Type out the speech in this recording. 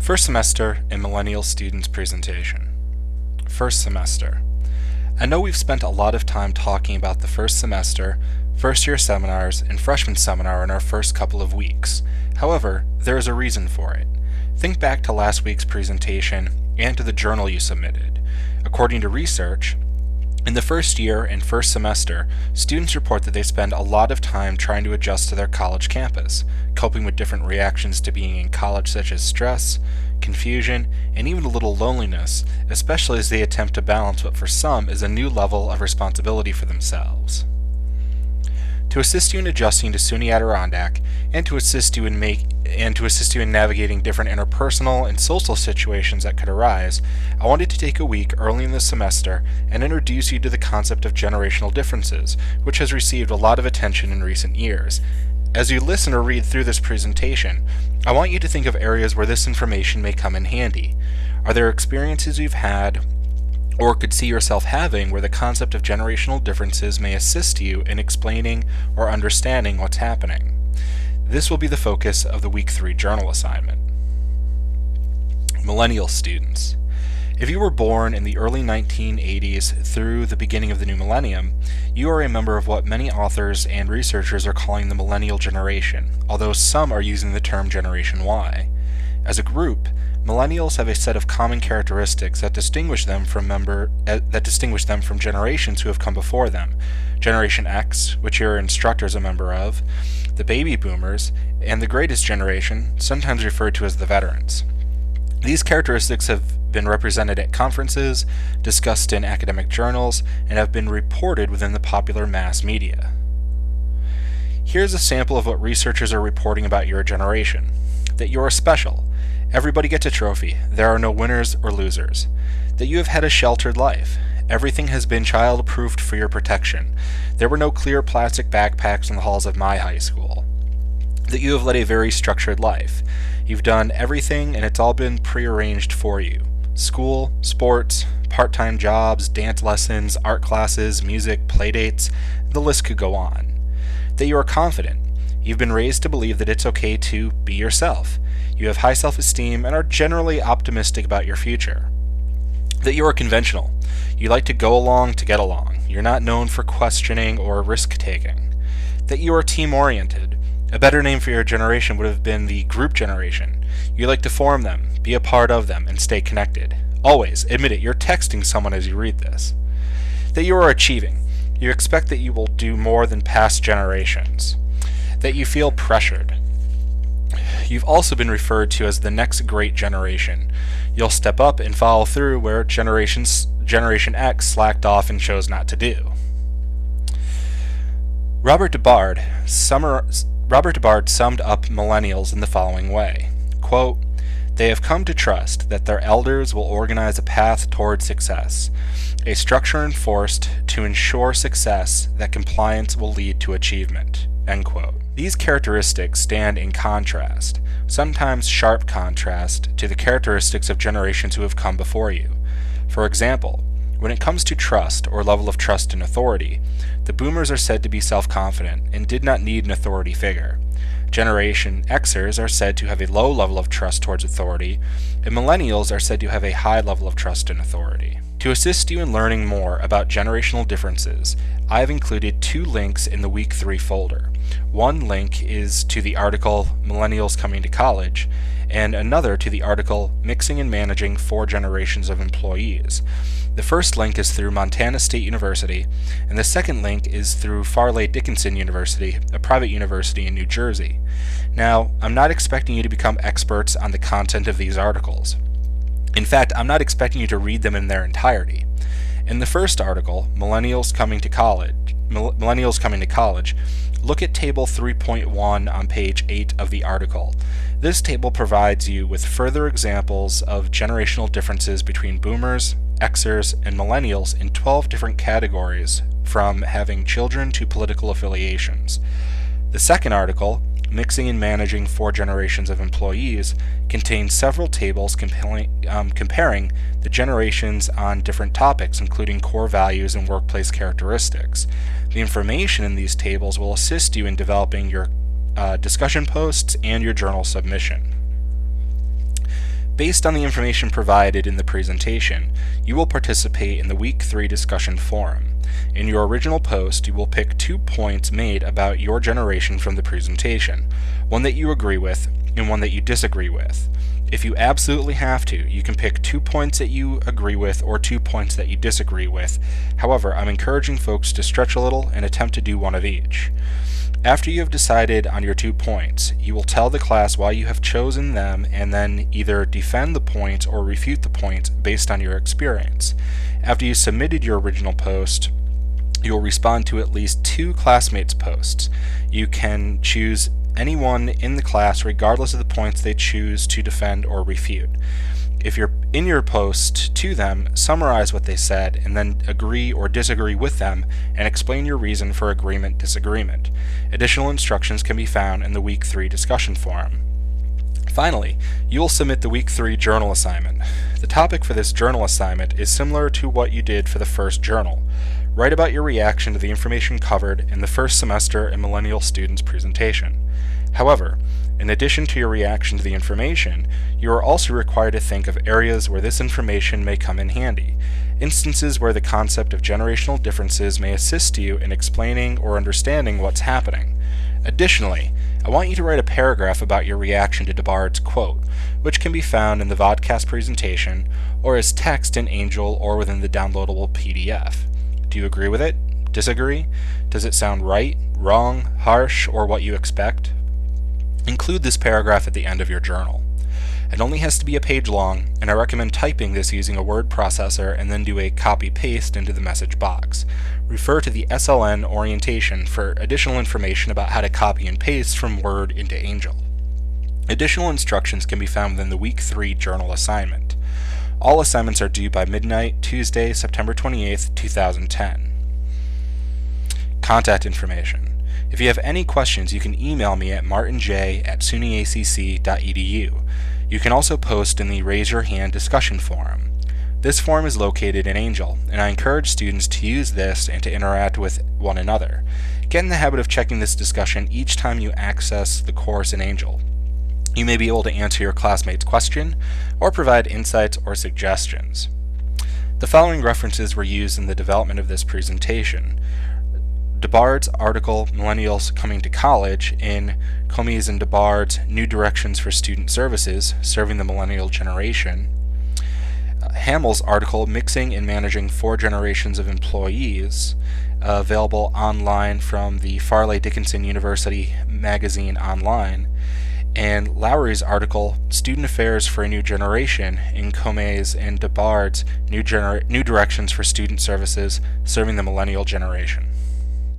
First semester in Millennial students presentation. First semester. I know we've spent a lot of time talking about the first semester, first year seminars, and freshman seminar in our first couple of weeks. However, there is a reason for it. Think back to last week's presentation and to the journal you submitted. According to research, in the first year and first semester, students report that they spend a lot of time trying to adjust to their college campus, coping with different reactions to being in college such as stress, confusion, and even a little loneliness, especially as they attempt to balance what for some is a new level of responsibility for themselves. To assist you in adjusting to SUNY Adirondack and to assist you in navigating different interpersonal and social situations that could arise, I wanted to take a week early in the semester and introduce you to the concept of generational differences, which has received a lot of attention in recent years. As you listen or read through this presentation, I want you to think of areas where this information may come in handy. Are there experiences you've had or could see yourself having where the concept of generational differences may assist you in explaining or understanding what's happening? This will be the focus of the Week 3 journal assignment. Millennial students. If you were born in the early 1980s through the beginning of the new millennium, you are a member of what many authors and researchers are calling the millennial generation, although some are using the term Generation Y. As a group, millennials have a set of common characteristics that distinguish them from generations who have come before them. Generation X, which your instructor is a member of, the baby boomers, and the greatest generation, sometimes referred to as the veterans. These characteristics have been represented at conferences, discussed in academic journals, and have been reported within the popular mass media. Here's a sample of what researchers are reporting about your generation. That you are special. Everybody gets a trophy. There are no winners or losers. That you have had a sheltered life. Everything has been child-proofed for your protection. There were no clear plastic backpacks in the halls of my high school. That you have led a very structured life. You've done everything and it's all been prearranged for you. School, sports, part-time jobs, dance lessons, art classes, music, playdates, the list could go on. That you are confident. You've been raised to believe that it's okay to be yourself. You have high self-esteem and are generally optimistic about your future. That you are conventional. You like to go along to get along. You're not known for questioning or risk-taking. That you are team-oriented. A better name for your generation would have been the group generation. You like to form them, be a part of them, and stay connected. Always, admit it, you're texting someone as you read this. That you are achieving. You expect that you will do more than past generations. That you feel pressured. You've also been referred to as the next great generation. You'll step up and follow through where Generation X slacked off and chose not to do. Robert DeBard summed up millennials in the following way, quote, "They have come to trust that their elders will organize a path toward success, a structure enforced to ensure success that compliance will lead to achievement," end quote. These characteristics stand in contrast, sometimes sharp contrast, to the characteristics of generations who have come before you. For example, when it comes to trust or level of trust in authority, the boomers are said to be self-confident and did not need an authority figure. Generation Xers are said to have a low level of trust towards authority, and millennials are said to have a high level of trust in authority. To assist you in learning more about generational differences, I have included 2 links in the Week 3 folder. One link is to the article Millennials Coming to College, and another to the article Mixing and Managing 4 Generations of Employees. The first link is through Montana State University, and the second link is through Farley Dickinson University, a private university in New Jersey. Now, I'm not expecting you to become experts on the content of these articles. In fact, I'm not expecting you to read them in their entirety. In the first article, Millennials Coming to College, look at Table 3.1 on page 8 of the article. This table provides you with further examples of generational differences between boomers, Xers, and millennials in 12 different categories, from having children to political affiliations. The second article, Mixing and Managing 4 Generations of Employees, contains several tables comparing the generations on different topics, including core values and workplace characteristics. The information in these tables will assist you in developing your discussion posts and your journal submission. Based on the information provided in the presentation, you will participate in the Week 3 discussion forum. In your original post, you will pick 2 points made about your generation from the presentation, one that you agree with and one that you disagree with. If you absolutely have to, you can pick 2 points that you agree with or 2 points that you disagree with. However, I'm encouraging folks to stretch a little and attempt to do one of each. After you have decided on your 2 points, you will tell the class why you have chosen them and then either defend the points or refute the points based on your experience. After you submitted your original post, you will respond to at least 2 classmates' posts. You can choose anyone in the class regardless of the points they choose to defend or refute. If you're in your post to them, summarize what they said and then agree or disagree with them and explain your reason for agreement-disagreement. Additional instructions can be found in the Week 3 discussion forum. Finally, you will submit the Week 3 journal assignment. The topic for this journal assignment is similar to what you did for the first journal. Write about your reaction to the information covered in the first semester in Millennial students' presentation. However, in addition to your reaction to the information, you are also required to think of areas where this information may come in handy, instances where the concept of generational differences may assist you in explaining or understanding what's happening. Additionally, I want you to write a paragraph about your reaction to DeBard's quote, which can be found in the vodcast presentation or as text in Angel or within the downloadable PDF. Do you agree with it? Disagree? Does it sound right, wrong, harsh, or what you expect? Include this paragraph at the end of your journal. It only has to be a page long, and I recommend typing this using a word processor and then do a copy-paste into the message box. Refer to the SLN orientation for additional information about how to copy and paste from Word into Angel. Additional instructions can be found within the Week 3 journal assignment. All assignments are due by midnight, Tuesday, September 28th, 2010. Contact information. If you have any questions, you can email me at martinj@sunyacc.edu. You can also post in the Raise Your Hand discussion forum. This forum is located in Angel, and I encourage students to use this and to interact with one another. Get in the habit of checking this discussion each time you access the course in Angel. You may be able to answer your classmate's question or provide insights or suggestions. The following references were used in the development of this presentation. DeBard's article, Millennials Coming to College, in Comey's and DeBard's New Directions for Student Services, Serving the Millennial Generation. Hamill's article, Mixing and Managing 4 Generations of Employees, available online from the Farley Dickinson University magazine online. And Lowry's article, Student Affairs for a New Generation, in Comey's and DeBard's New Directions for Student Services, Serving the Millennial Generation.